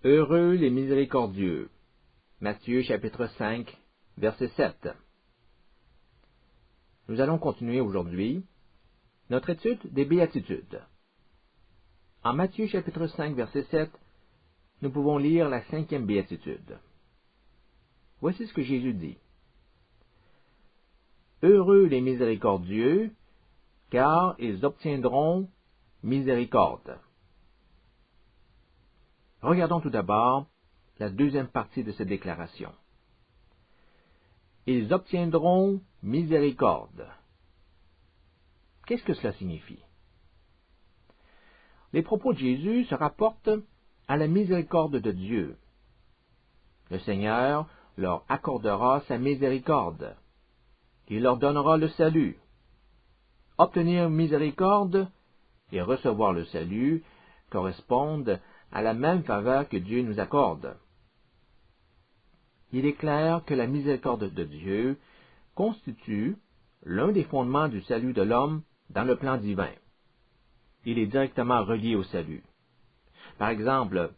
Heureux les miséricordieux. Matthieu chapitre 5, verset 7. Nous allons continuer aujourd'hui notre étude des béatitudes. En Matthieu chapitre 5, verset 7, nous pouvons lire la 5e béatitude. Voici ce que Jésus dit. Heureux les miséricordieux, car ils obtiendront miséricorde. Regardons tout d'abord la deuxième partie de cette déclaration. Ils obtiendront miséricorde. Qu'est-ce que cela signifie? Les propos de Jésus se rapportent à la miséricorde de Dieu. Le Seigneur leur accordera sa miséricorde. Il leur donnera le salut. Obtenir miséricorde et recevoir le salut correspondent à la même faveur que Dieu nous accorde. Il est clair que la miséricorde de Dieu constitue l'un des fondements du salut de l'homme dans le plan divin. Il est directement relié au salut. Par exemple,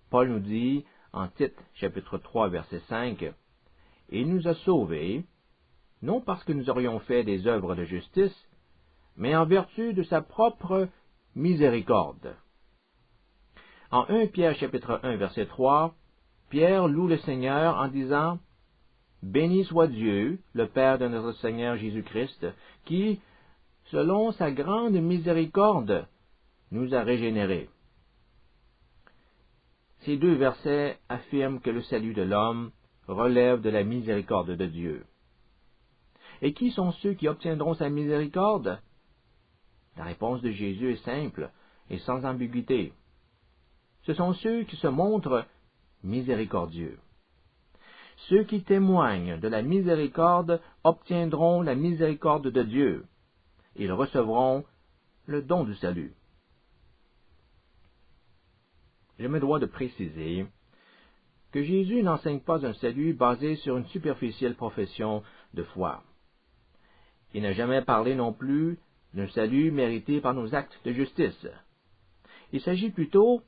Paul nous dit en Tite, chapitre 3, verset 5, « Il nous a sauvés, non parce que nous aurions fait des œuvres de justice, mais en vertu de sa propre miséricorde. » En 1 Pierre chapitre 1 verset 3, Pierre loue le Seigneur en disant « Béni soit Dieu, le Père de notre Seigneur Jésus-Christ, qui, selon sa grande miséricorde, nous a régénérés. » Ces deux versets affirment que le salut de l'homme relève de la miséricorde de Dieu. Et qui sont ceux qui obtiendront sa miséricorde? La réponse de Jésus est simple et sans ambiguïté. Ce sont ceux qui se montrent miséricordieux. Ceux qui témoignent de la miséricorde obtiendront la miséricorde de Dieu. Ils recevront le don du salut. Je me dois de préciser que Jésus n'enseigne pas un salut basé sur une superficielle profession de foi. Il n'a jamais parlé non plus d'un salut mérité par nos actes de justice. Il s'agit plutôt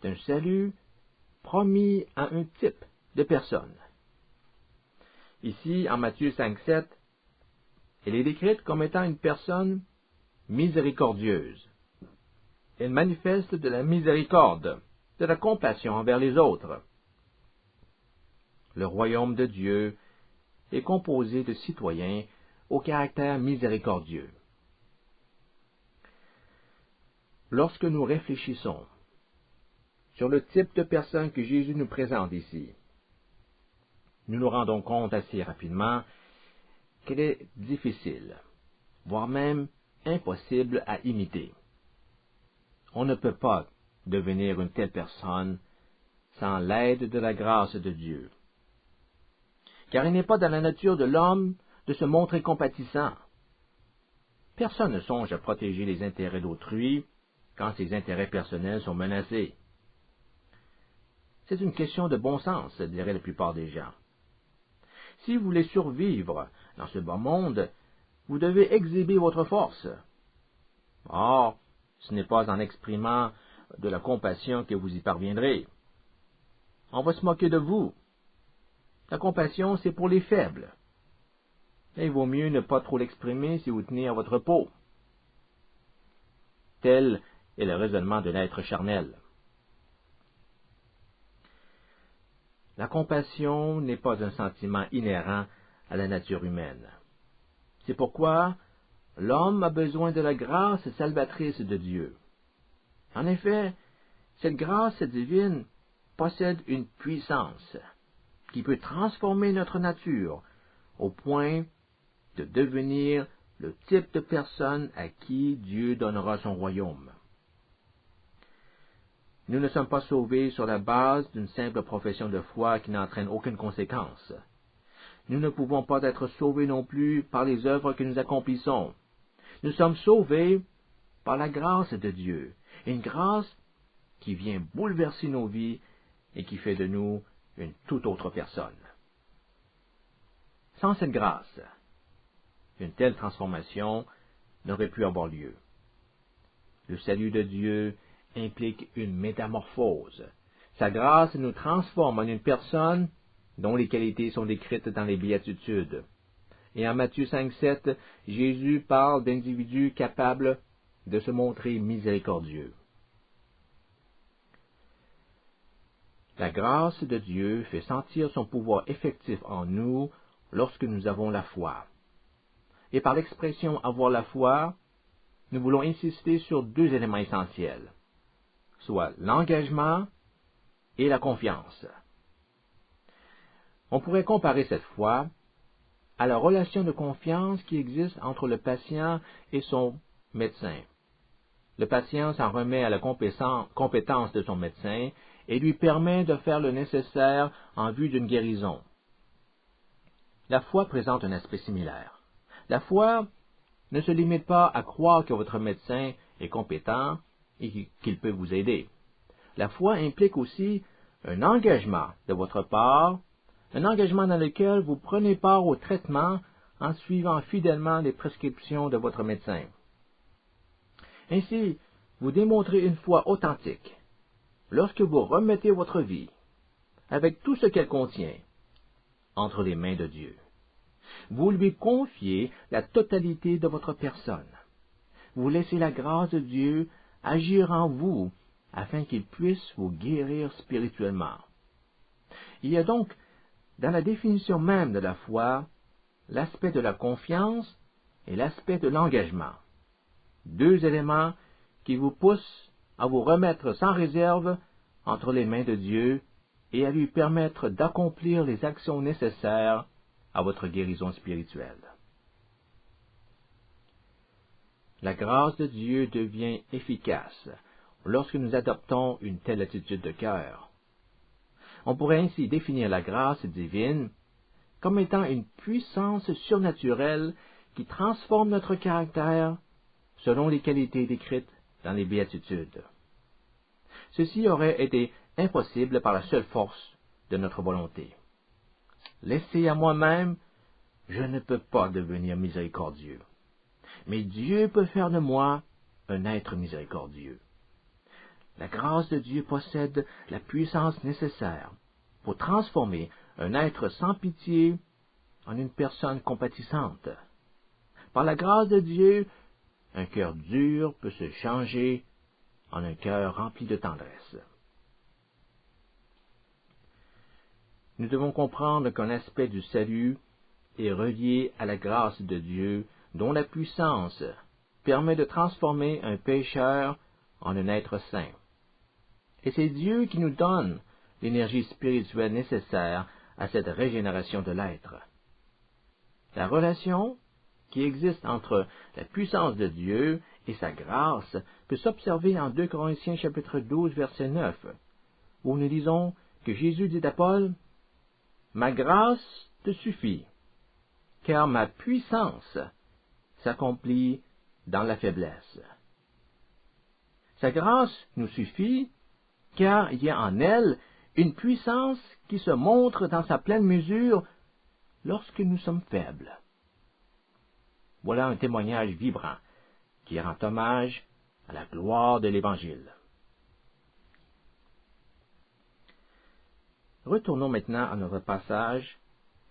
d'un salut promis à un type de personne. Ici, en Matthieu 5,7, elle est décrite comme étant une personne miséricordieuse. Elle manifeste de la miséricorde, de la compassion envers les autres. Le royaume de Dieu est composé de citoyens au caractère miséricordieux. Lorsque nous réfléchissons sur le type de personne que Jésus nous présente ici, nous nous rendons compte assez rapidement qu'elle est difficile, voire même impossible à imiter. On ne peut pas devenir une telle personne sans l'aide de la grâce de Dieu. Car il n'est pas dans la nature de l'homme de se montrer compatissant. Personne ne songe à protéger les intérêts d'autrui quand ses intérêts personnels sont menacés. C'est une question de bon sens, diraient la plupart des gens. Si vous voulez survivre dans ce bas monde, vous devez exhiber votre force. Or, ce n'est pas en exprimant de la compassion que vous y parviendrez. On va se moquer de vous. La compassion, c'est pour les faibles. Et il vaut mieux ne pas trop l'exprimer si vous tenez à votre peau. Tel est le raisonnement de l'être charnel. La compassion n'est pas un sentiment inhérent à la nature humaine. C'est pourquoi l'homme a besoin de la grâce salvatrice de Dieu. En effet, cette grâce divine possède une puissance qui peut transformer notre nature au point de devenir le type de personne à qui Dieu donnera son royaume. Nous ne sommes pas sauvés sur la base d'une simple profession de foi qui n'entraîne aucune conséquence. Nous ne pouvons pas être sauvés non plus par les œuvres que nous accomplissons. Nous sommes sauvés par la grâce de Dieu, une grâce qui vient bouleverser nos vies et qui fait de nous une toute autre personne. Sans cette grâce, une telle transformation n'aurait pu avoir lieu. Le salut de Dieu implique une métamorphose, Sa grâce nous transforme en une personne dont les qualités sont décrites dans les béatitudes. Et en Matthieu 5,7, Jésus parle d'individus capables de se montrer miséricordieux. La grâce de Dieu fait sentir son pouvoir effectif en nous lorsque nous avons la foi. Et par l'expression « avoir la foi », nous voulons insister sur deux éléments essentiels, soit l'engagement et la confiance. On pourrait comparer cette foi à la relation de confiance qui existe entre le patient et son médecin. Le patient s'en remet à la compétence de son médecin et lui permet de faire le nécessaire en vue d'une guérison. La foi présente un aspect similaire. La foi ne se limite pas à croire que votre médecin est compétent et qu'il peut vous aider. La foi implique aussi un engagement de votre part, un engagement dans lequel vous prenez part au traitement en suivant fidèlement les prescriptions de votre médecin. Ainsi, vous démontrez une foi authentique lorsque vous remettez votre vie, avec tout ce qu'elle contient, entre les mains de Dieu. Vous lui confiez la totalité de votre personne. Vous laissez la grâce de Dieu agir en vous afin qu'il puisse vous guérir spirituellement. Il y a donc, dans la définition même de la foi, l'aspect de la confiance et l'aspect de l'engagement. Deux éléments qui vous poussent à vous remettre sans réserve entre les mains de Dieu et à lui permettre d'accomplir les actions nécessaires à votre guérison spirituelle. La grâce de Dieu devient efficace lorsque nous adoptons une telle attitude de cœur. On pourrait ainsi définir la grâce divine comme étant une puissance surnaturelle qui transforme notre caractère selon les qualités décrites dans les béatitudes. Ceci aurait été impossible par la seule force de notre volonté. Laissé à moi-même, je ne peux pas devenir miséricordieux. Mais Dieu peut faire de moi un être miséricordieux. La grâce de Dieu possède la puissance nécessaire pour transformer un être sans pitié en une personne compatissante. Par la grâce de Dieu, un cœur dur peut se changer en un cœur rempli de tendresse. Nous devons comprendre qu'un aspect du salut est relié à la grâce de Dieu, dont la puissance permet de transformer un pécheur en un être saint. Et c'est Dieu qui nous donne l'énergie spirituelle nécessaire à cette régénération de l'être. La relation qui existe entre la puissance de Dieu et sa grâce peut s'observer en 2 Corinthiens chapitre 12, verset 9, où nous lisons que Jésus dit à Paul, « Ma grâce te suffit, car ma puissance s'accomplit dans la faiblesse. » Sa grâce nous suffit, car il y a en elle une puissance qui se montre dans sa pleine mesure lorsque nous sommes faibles. Voilà un témoignage vibrant qui rend hommage à la gloire de l'Évangile. Retournons maintenant à notre passage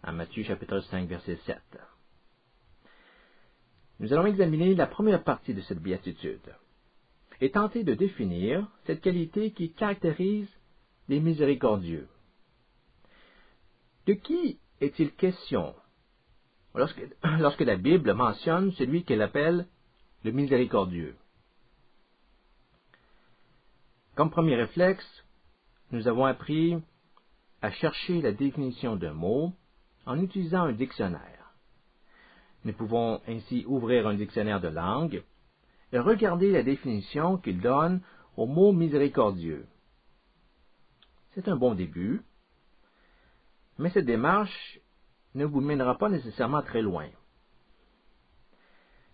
à Matthieu chapitre 5, verset 7. Nous allons examiner la première partie de cette béatitude et tenter de définir cette qualité qui caractérise les miséricordieux. De qui est-il question lorsque la Bible mentionne celui qu'elle appelle le miséricordieux? Comme premier réflexe, nous avons appris à chercher la définition d'un mot en utilisant un dictionnaire. Nous pouvons ainsi ouvrir un dictionnaire de langue et regarder la définition qu'il donne au mot miséricordieux. C'est un bon début, mais cette démarche ne vous mènera pas nécessairement très loin.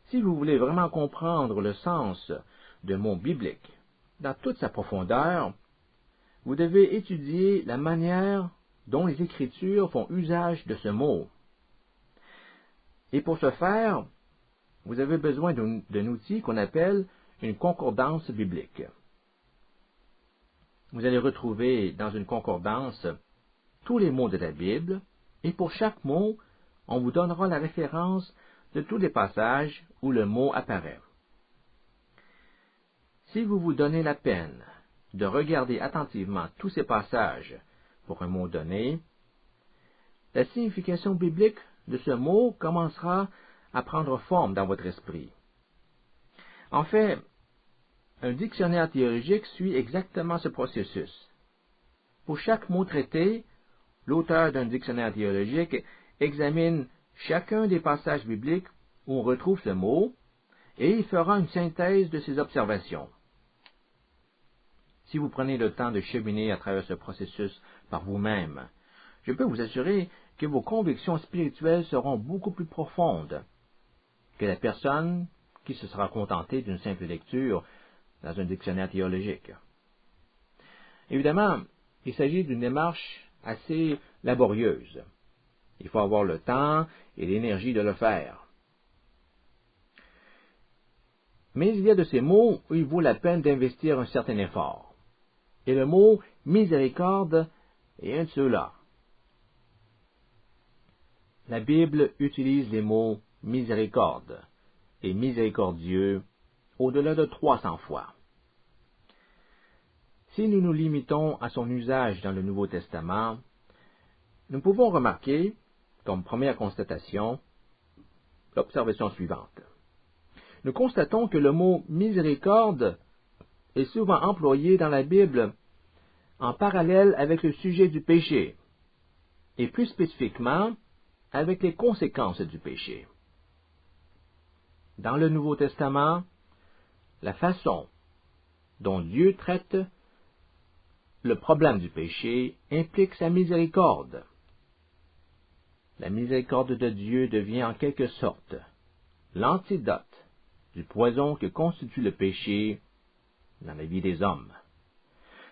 Si vous voulez vraiment comprendre le sens d'un mot biblique dans toute sa profondeur, vous devez étudier la manière dont les Écritures font usage de ce mot. Et pour ce faire, vous avez besoin d'un outil qu'on appelle une concordance biblique. vous allez retrouver dans une concordance tous les mots de la Bible, et pour chaque mot, on vous donnera la référence de tous les passages où le mot apparaît. Si vous vous donnez la peine de regarder attentivement tous ces passages pour un mot donné, la signification biblique de ce mot commencera à prendre forme dans votre esprit. En fait, un dictionnaire théologique suit exactement ce processus. Pour chaque mot traité, l'auteur d'un dictionnaire théologique examine chacun des passages bibliques où on retrouve ce mot et il fera une synthèse de ses observations. Si vous prenez le temps de cheminer à travers ce processus par vous-même, je peux vous assurer que vos convictions spirituelles seront beaucoup plus profondes que la personne qui se sera contentée d'une simple lecture dans un dictionnaire théologique. Évidemment, il s'agit d'une démarche assez laborieuse. Il faut avoir le temps et l'énergie de le faire. Mais il y a de ces mots où il vaut la peine d'investir un certain effort. Et le mot « miséricorde » est un de ceux-là. La Bible utilise les mots « miséricorde » et « miséricordieux » au-delà de 300 fois. Si nous nous limitons à son usage dans le Nouveau Testament, nous pouvons remarquer, comme première constatation, l'observation suivante. Nous constatons que le mot « miséricorde » est souvent employé dans la Bible en parallèle avec le sujet du péché, et plus spécifiquement avec les conséquences du péché. Dans le Nouveau Testament, la façon dont Dieu traite le problème du péché implique sa miséricorde. La miséricorde de Dieu devient en quelque sorte l'antidote du poison que constitue le péché dans la vie des hommes.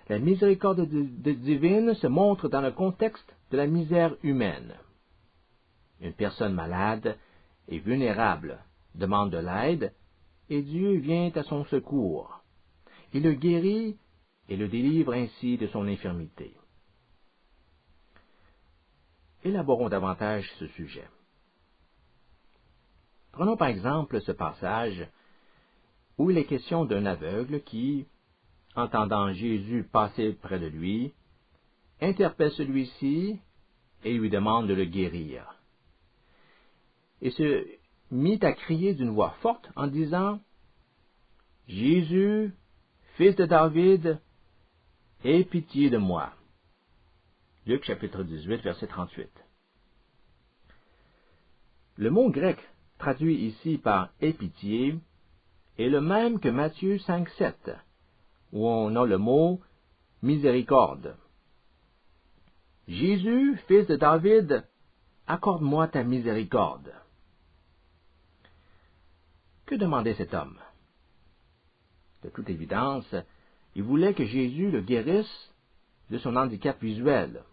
La miséricorde divine se montre dans le contexte de la misère humaine. Une personne malade et vulnérable demande de l'aide et Dieu vient à son secours. Il le guérit et le délivre ainsi de son infirmité. Élaborons davantage ce sujet. Prenons par exemple ce passage où il est question d'un aveugle qui, entendant Jésus passer près de lui, interpelle celui-ci et lui demande de le guérir. Et se mit à crier d'une voix forte en disant « Jésus, fils de David, aie pitié de moi. » Luc chapitre 18, verset 38. Le mot grec traduit ici par « aie pitié » est le même que Matthieu 5, 7, où on a le mot « miséricorde ». Jésus, fils de David, accorde-moi ta miséricorde. Que demandait cet homme? De toute évidence, il voulait que Jésus le guérisse de son handicap visuel.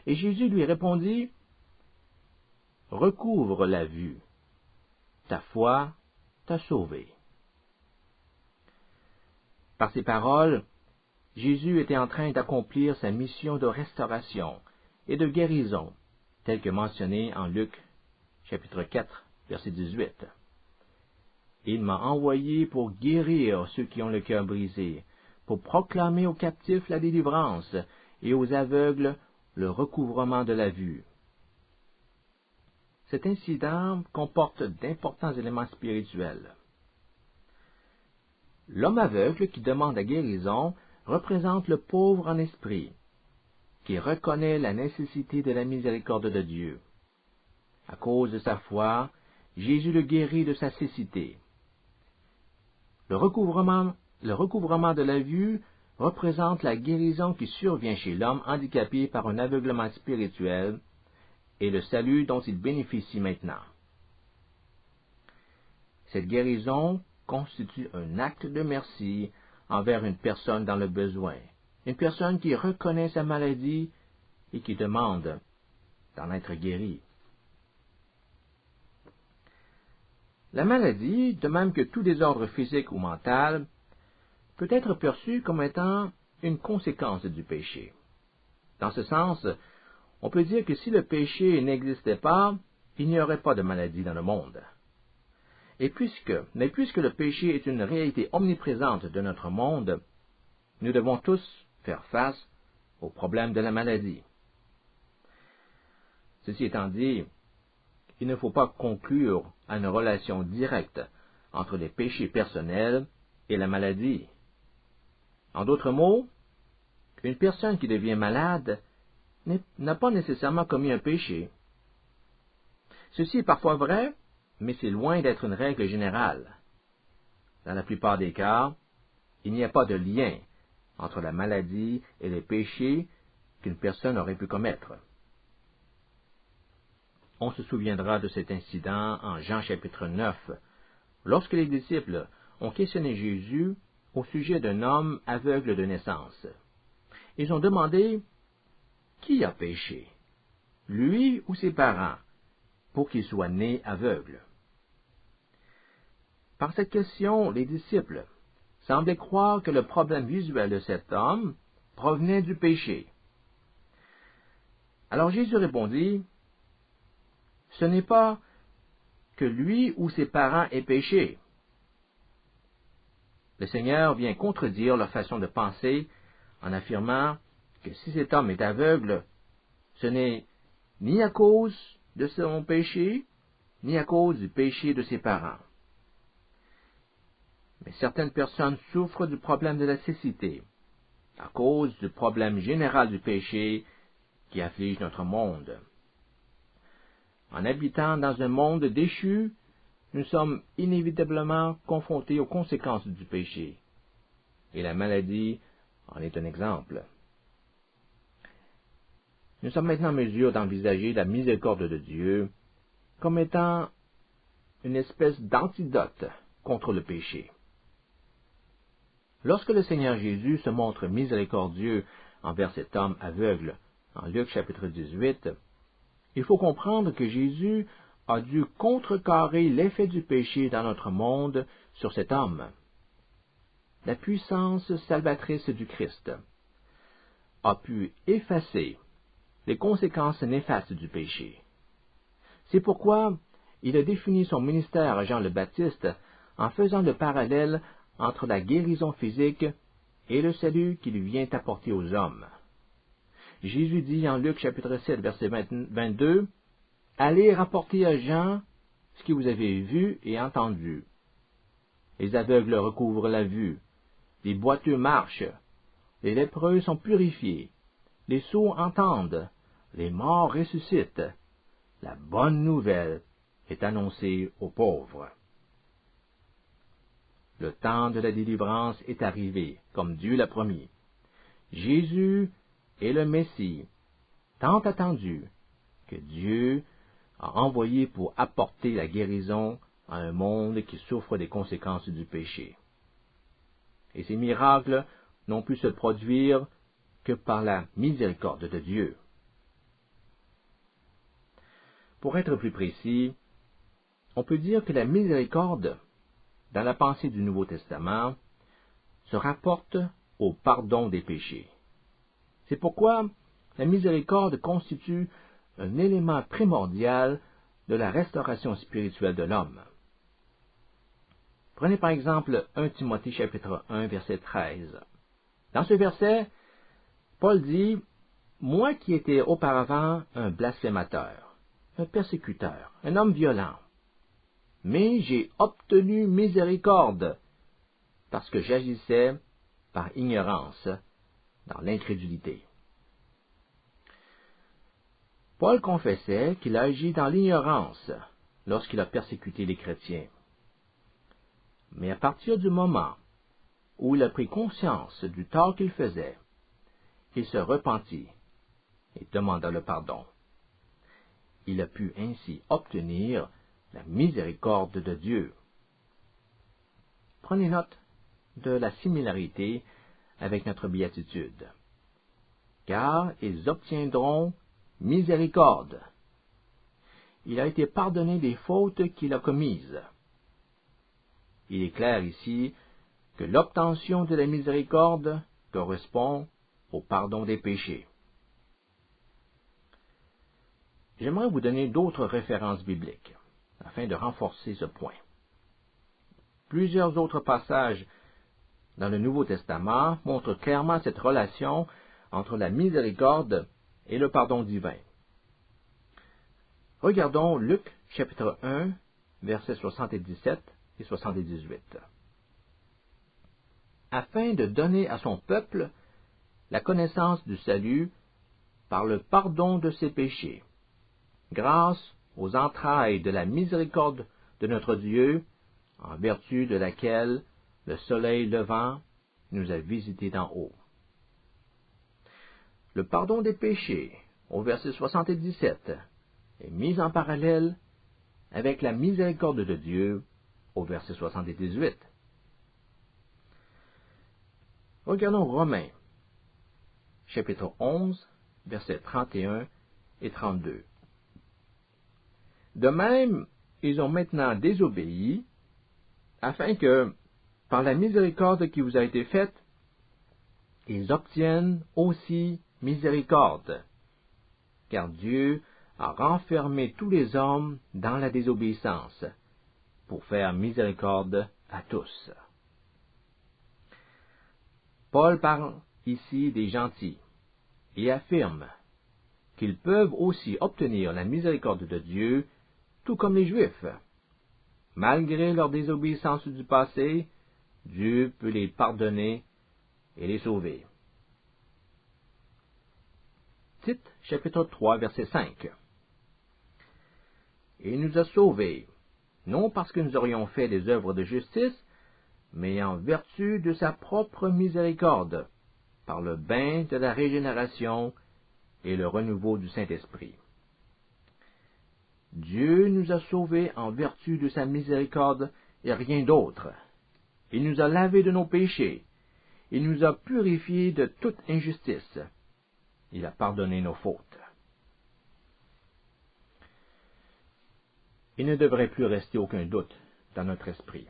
Et Jésus lui répondit, « Recouvre la vue, ta foi t'a sauvé. » Par ces paroles, Jésus était en train d'accomplir sa mission de restauration et de guérison, telle que mentionnée en Luc, chapitre 4, verset 18. Il m'a envoyé pour guérir ceux qui ont le cœur brisé, pour proclamer aux captifs la délivrance et aux aveugles le recouvrement de la vue. Cet incident comporte d'importants éléments spirituels. L'homme aveugle qui demande la guérison représente le pauvre en esprit, qui reconnaît la nécessité de la miséricorde de Dieu. À cause de sa foi, Jésus le guérit de sa cécité. Le recouvrement de la vue représente la guérison qui survient chez l'homme handicapé par un aveuglement spirituel et le salut dont il bénéficie maintenant. Cette guérison constitue un acte de merci envers une personne dans le besoin, une personne qui reconnaît sa maladie et qui demande d'en être guérie. La maladie, de même que tout désordre physique ou mental, peut être perçue comme étant une conséquence du péché. Dans ce sens, on peut dire que si le péché n'existait pas, il n'y aurait pas de maladie dans le monde. Mais puisque le péché est une réalité omniprésente de notre monde, nous devons tous faire face au problème de la maladie. Ceci étant dit, il ne faut pas conclure à une relation directe entre les péchés personnels et la maladie. En d'autres mots, une personne qui devient malade n'a pas nécessairement commis un péché. Ceci est parfois vrai, mais c'est loin d'être une règle générale. Dans la plupart des cas, il n'y a pas de lien entre la maladie et les péchés qu'une personne aurait pu commettre. On se souviendra de cet incident en Jean chapitre 9, lorsque les disciples ont questionné Jésus au sujet d'un homme aveugle de naissance. Ils ont demandé « Qui a péché, lui ou ses parents, pour qu'il soit né aveugle ?» Par cette question, les disciples semblaient croire que le problème visuel de cet homme provenait du péché. Alors Jésus répondit, « Ce n'est pas que lui ou ses parents aient péché. » Le Seigneur vient contredire leur façon de penser en affirmant que si cet homme est aveugle, ce n'est ni à cause de son péché, ni à cause du péché de ses parents. Mais certaines personnes souffrent du problème de la cécité, à cause du problème général du péché qui afflige notre monde. En habitant dans un monde déchu, nous sommes inévitablement confrontés aux conséquences du péché, et la maladie en est un exemple. Nous sommes maintenant en mesure d'envisager la miséricorde de Dieu comme étant une espèce d'antidote contre le péché. Lorsque le Seigneur Jésus se montre miséricordieux envers cet homme aveugle, en Luc chapitre 18, il faut comprendre que Jésus a dû contrecarrer l'effet du péché dans notre monde sur cet homme. La puissance salvatrice du Christ a pu effacer les conséquences néfastes du péché. C'est pourquoi il a défini son ministère à Jean le Baptiste en faisant le parallèle entre la guérison physique et le salut qu'il vient apporter aux hommes. Jésus dit en Luc chapitre 7, verset 22, « Allez rapporter à Jean ce que vous avez vu et entendu. Les aveugles recouvrent la vue, les boiteux marchent, les lépreux sont purifiés, les sourds entendent, les morts ressuscitent. La bonne nouvelle est annoncée aux pauvres. » Le temps de la délivrance est arrivé, comme Dieu l'a promis. Jésus est le Messie, tant attendu, que Dieu a envoyé pour apporter la guérison à un monde qui souffre des conséquences du péché. Et ces miracles n'ont pu se produire que par la miséricorde de Dieu. Pour être plus précis, on peut dire que la miséricorde, dans la pensée du Nouveau Testament, se rapporte au pardon des péchés. C'est pourquoi la miséricorde constitue un élément primordial de la restauration spirituelle de l'homme. Prenez par exemple 1 Timothée chapitre 1 verset 13. Dans ce verset, Paul dit « Moi qui étais auparavant un blasphémateur, un persécuteur, un homme violent, mais j'ai obtenu miséricorde, parce que j'agissais par ignorance dans l'incrédulité. » Paul confessait qu'il a agi dans l'ignorance lorsqu'il a persécuté les chrétiens. Mais à partir du moment où il a pris conscience du tort qu'il faisait, il se repentit et demanda le pardon. Il a pu ainsi obtenir la miséricorde de Dieu. Prenez note de la similarité avec notre béatitude. Car ils obtiendront miséricorde. Il a été pardonné des fautes qu'il a commises. Il est clair ici que l'obtention de la miséricorde correspond au pardon des péchés. J'aimerais vous donner d'autres références bibliques, afin de renforcer ce point. Plusieurs autres passages dans le Nouveau Testament montrent clairement cette relation entre la miséricorde et le pardon divin. Regardons Luc chapitre 1, versets 77 et 78. Afin de donner à son peuple la connaissance du salut par le pardon de ses péchés, grâce aux entrailles de la miséricorde de notre Dieu, en vertu de laquelle le soleil levant nous a visités d'en haut. Le pardon des péchés, au verset 77, est mis en parallèle avec la miséricorde de Dieu, au verset 78. Regardons Romains, chapitre 11, versets 31 et 32. De même, ils ont maintenant désobéi, afin que, par la miséricorde qui vous a été faite, ils obtiennent aussi miséricorde, car Dieu a renfermé tous les hommes dans la désobéissance, pour faire miséricorde à tous. Paul parle ici des gentils, et affirme qu'ils peuvent aussi obtenir la miséricorde de Dieu, tout comme les Juifs. Malgré leur désobéissance du passé, Dieu peut les pardonner et les sauver. Tite, chapitre 3, verset 5. Il nous a sauvés, non parce que nous aurions fait des œuvres de justice, mais en vertu de sa propre miséricorde, par le bain de la régénération et le renouveau du Saint-Esprit. Dieu nous a sauvés en vertu de sa miséricorde et rien d'autre. Il nous a lavés de nos péchés. Il nous a purifiés de toute injustice. Il a pardonné nos fautes. Il ne devrait plus rester aucun doute dans notre esprit.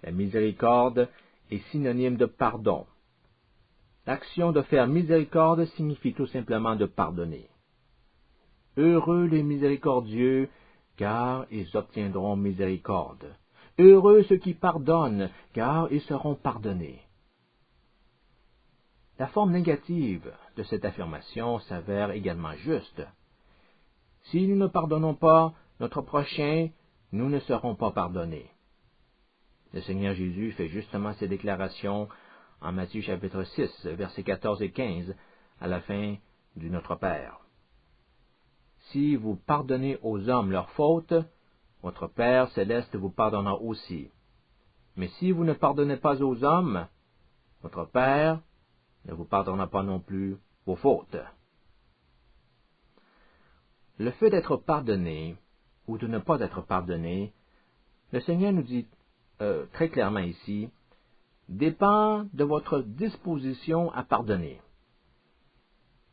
La miséricorde est synonyme de pardon. L'action de faire miséricorde signifie tout simplement de pardonner. Heureux les miséricordieux, car ils obtiendront miséricorde. Heureux ceux qui pardonnent, car ils seront pardonnés. La forme négative de cette affirmation s'avère également juste. Si nous ne pardonnons pas notre prochain, nous ne serons pas pardonnés. Le Seigneur Jésus fait justement ces déclarations en Matthieu chapitre 6, versets 14 et 15, à la fin du Notre Père. Si vous pardonnez aux hommes leurs fautes, votre Père céleste vous pardonnera aussi. Mais si vous ne pardonnez pas aux hommes, votre Père ne vous pardonnera pas non plus vos fautes. Le fait d'être pardonné ou de ne pas être pardonné, le Seigneur nous dit très clairement ici, dépend de votre disposition à pardonner.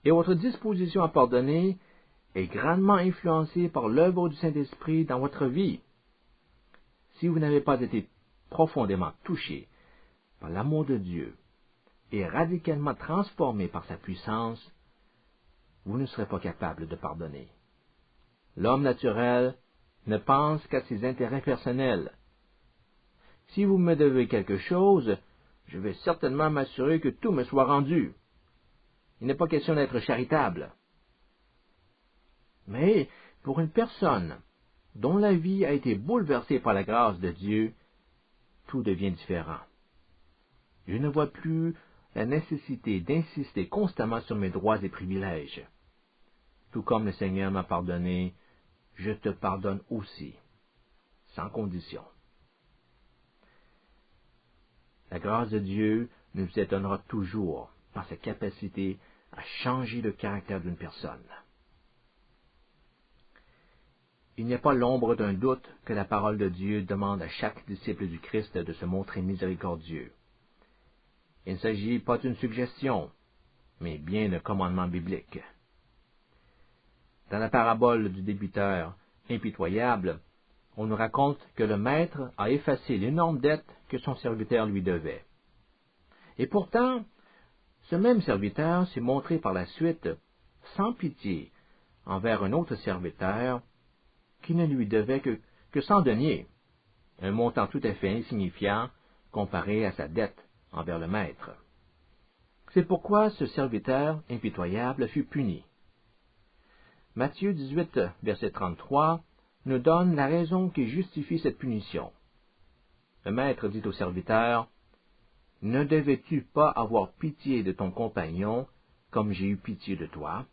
Et votre disposition à pardonner est grandement influencée par l'œuvre du Saint-Esprit dans votre vie. Si vous n'avez pas été profondément touché par l'amour de Dieu et radicalement transformé par sa puissance, vous ne serez pas capable de pardonner. L'homme naturel ne pense qu'à ses intérêts personnels. Si vous me devez quelque chose, je vais certainement m'assurer que tout me soit rendu. Il n'est pas question d'être charitable. Mais pour une personne dont la vie a été bouleversée par la grâce de Dieu, tout devient différent. Je ne vois plus la nécessité d'insister constamment sur mes droits et privilèges. Tout comme le Seigneur m'a pardonné, je te pardonne aussi, sans condition. La grâce de Dieu nous étonnera toujours par sa capacité à changer le caractère d'une personne. Il n'y a pas l'ombre d'un doute que la parole de Dieu demande à chaque disciple du Christ de se montrer miséricordieux. Il ne s'agit pas d'une suggestion, mais bien d'un commandement biblique. Dans la parabole du débiteur impitoyable, on nous raconte que le maître a effacé l'énorme dette que son serviteur lui devait. Et pourtant, Ce même serviteur s'est montré par la suite sans pitié envers un autre serviteur qui ne lui devait que 100 deniers, un montant tout à fait insignifiant comparé à sa dette envers le maître. C'est pourquoi ce serviteur impitoyable fut puni. Matthieu 18, verset 33, nous donne la raison qui justifie cette punition. Le maître dit au serviteur, « Ne devais-tu pas avoir pitié de ton compagnon, comme j'ai eu pitié de toi?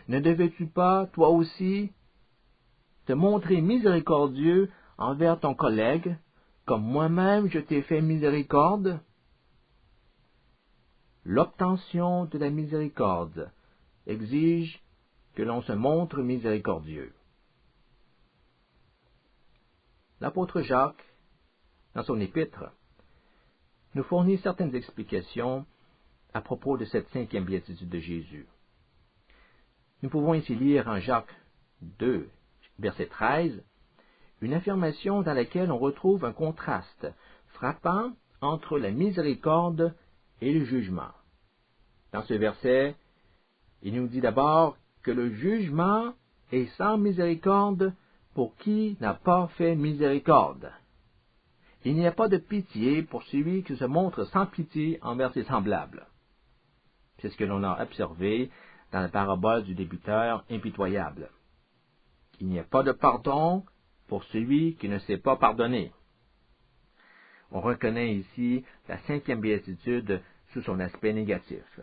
Ne devais-tu pas, toi aussi, te montrer miséricordieux envers ton collègue, comme moi-même je t'ai fait miséricorde? » L'obtention de la miséricorde exige que l'on se montre miséricordieux. L'apôtre Jacques, dans son épître, nous fournit certaines explications à propos de cette 5e béatitude de Jésus. Nous pouvons ici lire en Jacques 2, verset 13, une affirmation dans laquelle on retrouve un contraste frappant entre la miséricorde et le jugement. Dans ce verset, il nous dit d'abord que le jugement est sans miséricorde pour qui n'a pas fait miséricorde. Il n'y a pas de pitié pour celui qui se montre sans pitié envers ses semblables. C'est ce que l'on a observé dans la parabole du débiteur impitoyable. Il n'y a pas de pardon pour celui qui ne sait pas pardonner. On reconnaît ici la 5e béatitude sous son aspect négatif.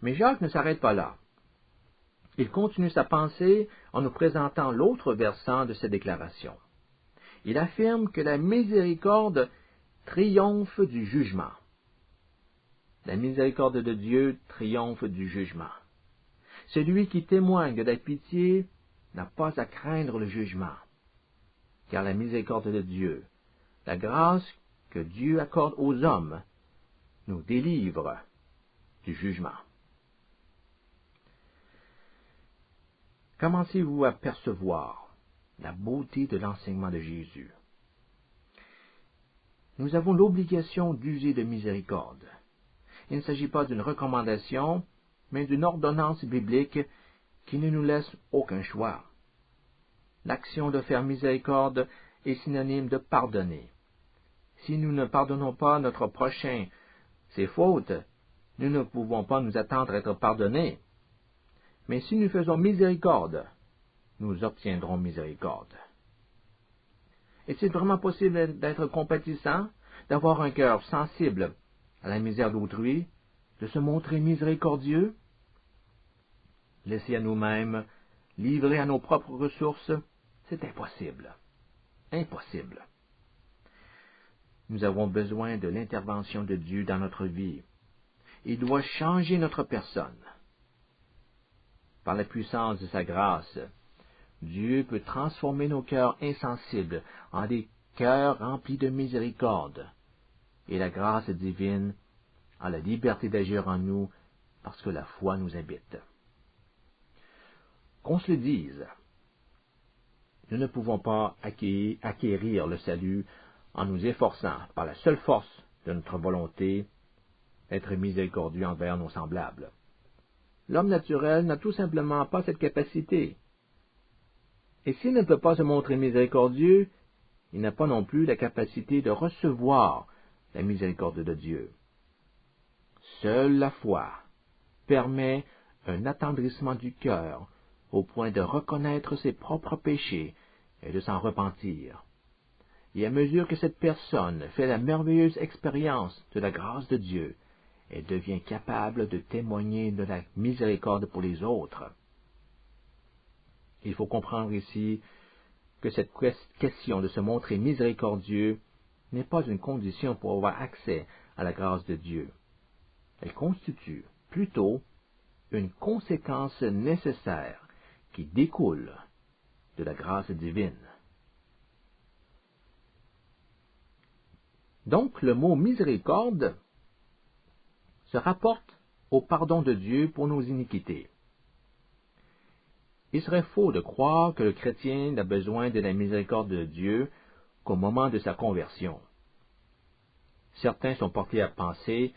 Mais Jacques ne s'arrête pas là. Il continue sa pensée en nous présentant l'autre versant de cette déclaration. Il affirme que la miséricorde triomphe du jugement. La miséricorde de Dieu triomphe du jugement. Celui qui témoigne de la pitié n'a pas à craindre le jugement, car la miséricorde de Dieu, la grâce que Dieu accorde aux hommes, nous délivre du jugement. Commencez-vous à percevoir la beauté de l'enseignement de Jésus? Nous avons l'obligation d'user de miséricorde. Il ne s'agit pas d'une recommandation, mais d'une ordonnance biblique qui ne nous laisse aucun choix. L'action de faire miséricorde est synonyme de pardonner. Si nous ne pardonnons pas notre prochain ses fautes, nous ne pouvons pas nous attendre à être pardonnés. Mais si nous faisons miséricorde, nous obtiendrons miséricorde. Est-il vraiment possible d'être compatissant, d'avoir un cœur sensible à la misère d'autrui, de se montrer miséricordieux? Laisser à nous-mêmes, livrés à nos propres ressources, c'est impossible. Impossible. Nous avons besoin de l'intervention de Dieu dans notre vie. Il doit changer notre personne. Par la puissance de sa grâce, Dieu peut transformer nos cœurs insensibles en des cœurs remplis de miséricorde, et la grâce divine a la liberté d'agir en nous parce que la foi nous habite. Qu'on se le dise, nous ne pouvons pas acquérir le salut en nous efforçant, par la seule force de notre volonté, d'être miséricordieux envers nos semblables. L'homme naturel n'a tout simplement pas cette capacité. Et s'il ne peut pas se montrer miséricordieux, il n'a pas non plus la capacité de recevoir la miséricorde de Dieu. Seule la foi permet un attendrissement du cœur au point de reconnaître ses propres péchés et de s'en repentir. Et à mesure que cette personne fait la merveilleuse expérience de la grâce de Dieu, elle devient capable de témoigner de la miséricorde pour les autres. Il faut comprendre ici que cette question de se montrer miséricordieux n'est pas une condition pour avoir accès à la grâce de Dieu. Elle constitue plutôt une conséquence nécessaire qui découle de la grâce divine. Donc, le mot miséricorde se rapporte au pardon de Dieu pour nos iniquités. Il serait faux de croire que le chrétien n'a besoin de la miséricorde de Dieu qu'au moment de sa conversion. Certains sont portés à penser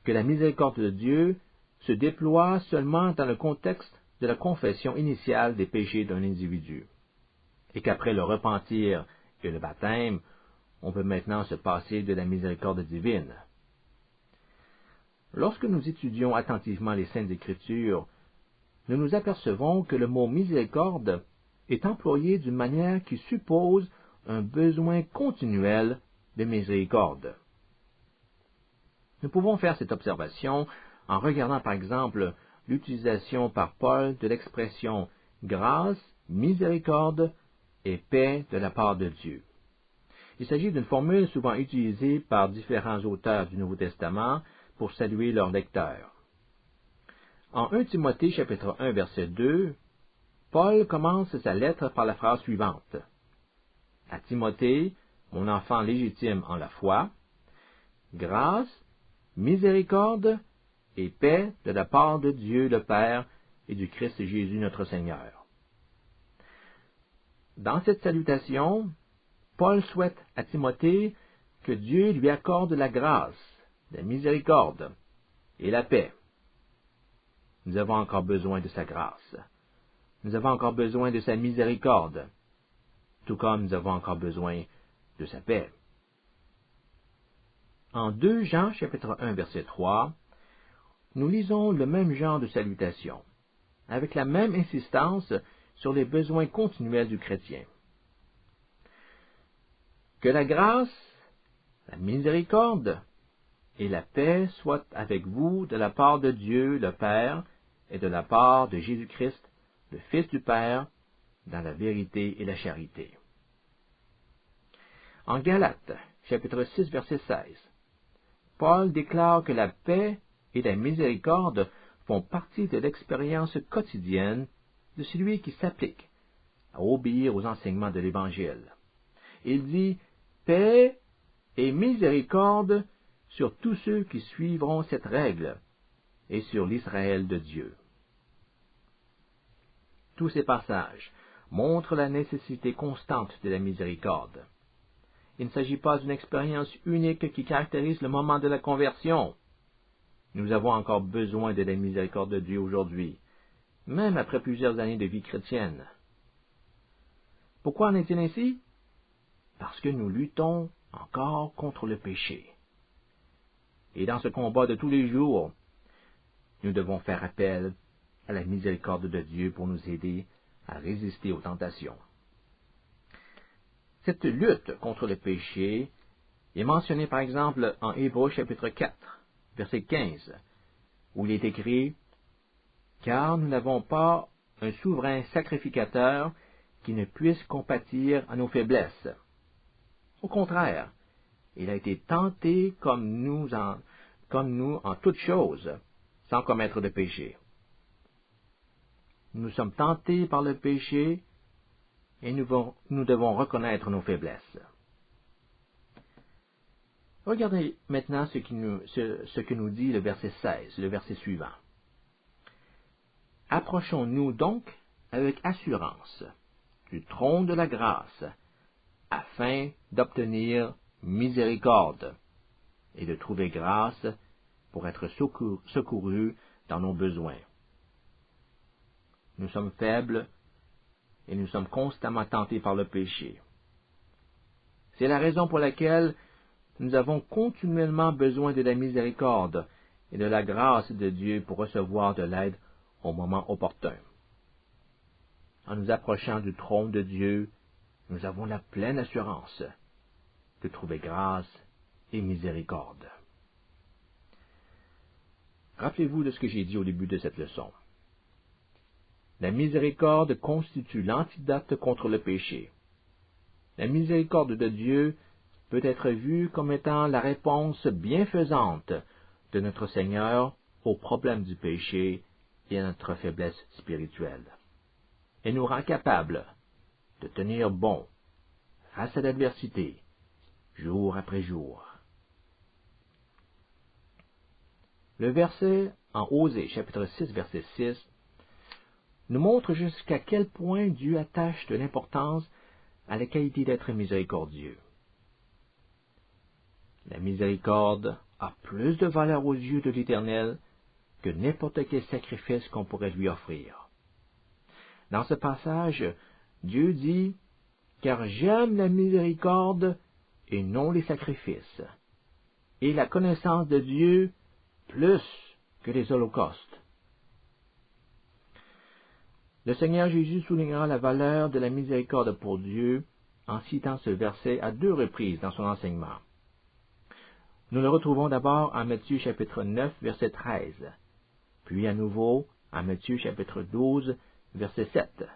que la miséricorde de Dieu se déploie seulement dans le contexte de la confession initiale des péchés d'un individu, et qu'après le repentir et le baptême, on peut maintenant se passer de la miséricorde divine. Lorsque nous étudions attentivement les Saintes Écritures, nous nous apercevons que le mot miséricorde est employé d'une manière qui suppose un besoin continuel de miséricorde. Nous pouvons faire cette observation en regardant par exemple l'utilisation par Paul de l'expression grâce, miséricorde et paix de la part de Dieu. Il s'agit d'une formule souvent utilisée par différents auteurs du Nouveau Testament pour saluer leurs lecteurs. En 1 Timothée chapitre 1 verset 2, Paul commence sa lettre par la phrase suivante. À Timothée, mon enfant légitime en la foi, grâce, miséricorde et paix de la part de Dieu le Père et du Christ Jésus notre Seigneur. Dans cette salutation, Paul souhaite à Timothée que Dieu lui accorde la grâce, la miséricorde et la paix. Nous avons encore besoin de sa grâce. Nous avons encore besoin de sa miséricorde, tout comme nous avons encore besoin de sa paix. En 2 Jean chapitre 1 verset 3, nous lisons le même genre de salutation, avec la même insistance sur les besoins continuels du chrétien. Que la grâce, la miséricorde et la paix soient avec vous de la part de Dieu le Père et de la part de Jésus-Christ, le Fils du Père, dans la vérité et la charité. En Galates, chapitre 6, verset 16, Paul déclare que la paix et la miséricorde font partie de l'expérience quotidienne de celui qui s'applique à obéir aux enseignements de l'Évangile. Il dit « paix et miséricorde sur tous ceux qui suivront cette règle et sur l'Israël de Dieu. » Tous ces passages montrent la nécessité constante de la miséricorde. Il ne s'agit pas d'une expérience unique qui caractérise le moment de la conversion. Nous avons encore besoin de la miséricorde de Dieu aujourd'hui, même après plusieurs années de vie chrétienne. Pourquoi en est-il ainsi? Parce que nous luttons encore contre le péché. Et dans ce combat de tous les jours, nous devons faire appel à la miséricorde de Dieu pour nous aider à résister aux tentations. Cette lutte contre le péché est mentionnée par exemple en Hébreux chapitre 4, verset 15, où il est écrit « Car nous n'avons pas un souverain sacrificateur qui ne puisse compatir à nos faiblesses. Au contraire, il a été tenté comme nous en toutes choses, sans commettre de péché. Nous sommes tentés par le péché et nous devons reconnaître nos faiblesses. » Regardez maintenant ce que nous dit le verset 16, le verset suivant. « Approchons-nous donc avec assurance du trône de la grâce, afin d'obtenir miséricorde et de trouver grâce pour être secourus dans nos besoins. » Nous sommes faibles et nous sommes constamment tentés par le péché. C'est la raison pour laquelle nous avons continuellement besoin de la miséricorde et de la grâce de Dieu pour recevoir de l'aide au moment opportun. En nous approchant du trône de Dieu, nous avons la pleine assurance de trouver grâce et miséricorde. Rappelez-vous de ce que j'ai dit au début de cette leçon. La miséricorde constitue l'antidote contre le péché. La miséricorde de Dieu peut être vue comme étant la réponse bienfaisante de notre Seigneur au problème du péché et à notre faiblesse spirituelle. Elle nous rend capables de tenir bon face à l'adversité, jour après jour. Le verset en Osée, chapitre 6, verset 6, nous montre jusqu'à quel point Dieu attache de l'importance à la qualité d'être miséricordieux. La miséricorde a plus de valeur aux yeux de l'Éternel que n'importe quel sacrifice qu'on pourrait lui offrir. Dans ce passage, Dieu dit « Car j'aime la miséricorde et non les sacrifices, et la connaissance de Dieu plus que les holocaustes. » Le Seigneur Jésus soulignera la valeur de la miséricorde pour Dieu en citant ce verset à 2 reprises dans son enseignement. Nous le retrouvons d'abord en Matthieu chapitre 9, verset 13, puis à nouveau en Matthieu chapitre 12, verset 7.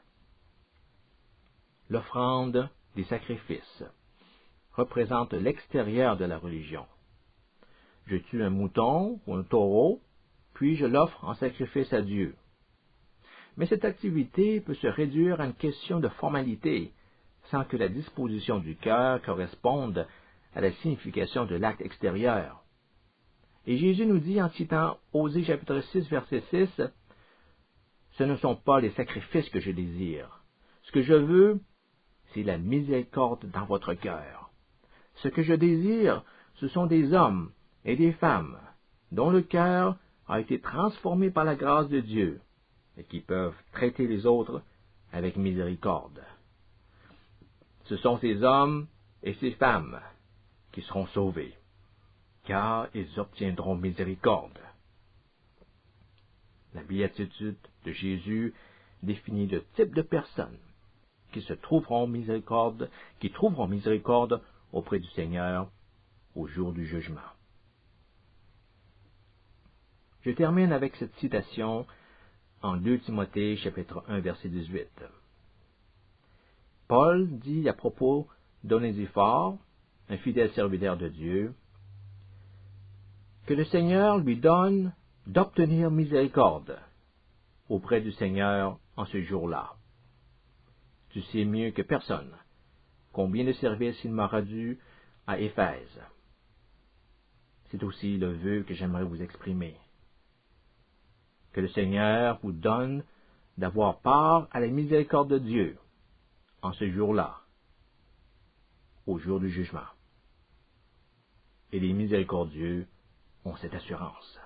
L'offrande des sacrifices représente l'extérieur de la religion. Je tue un mouton ou un taureau, puis je l'offre en sacrifice à Dieu. Mais cette activité peut se réduire à une question de formalité, sans que la disposition du cœur corresponde à la signification de l'acte extérieur. Et Jésus nous dit en citant Osée chapitre 6, verset 6, « Ce ne sont pas les sacrifices que je désire. Ce que je veux, c'est la miséricorde dans votre cœur. Ce que je désire, ce sont des hommes et des femmes dont le cœur a été transformé par la grâce de Dieu et qui peuvent traiter les autres avec miséricorde. Ce sont ces hommes et ces femmes qui seront sauvés, car ils obtiendront miséricorde. » La béatitude de Jésus définit le type de personnes qui trouveront miséricorde auprès du Seigneur au jour du jugement. Je termine avec cette citation en 2 Timothée chapitre 1 verset 18. Paul dit à propos d'Onésiphore, un fidèle serviteur de Dieu, que le Seigneur lui donne d'obtenir miséricorde auprès du Seigneur en ce jour-là. Tu sais mieux que personne combien de services il m'a rendu à Éphèse. C'est aussi le vœu que j'aimerais vous exprimer. Que le Seigneur vous donne d'avoir part à la miséricorde de Dieu en ce jour-là, au jour du jugement. Et les miséricordieux ont cette assurance.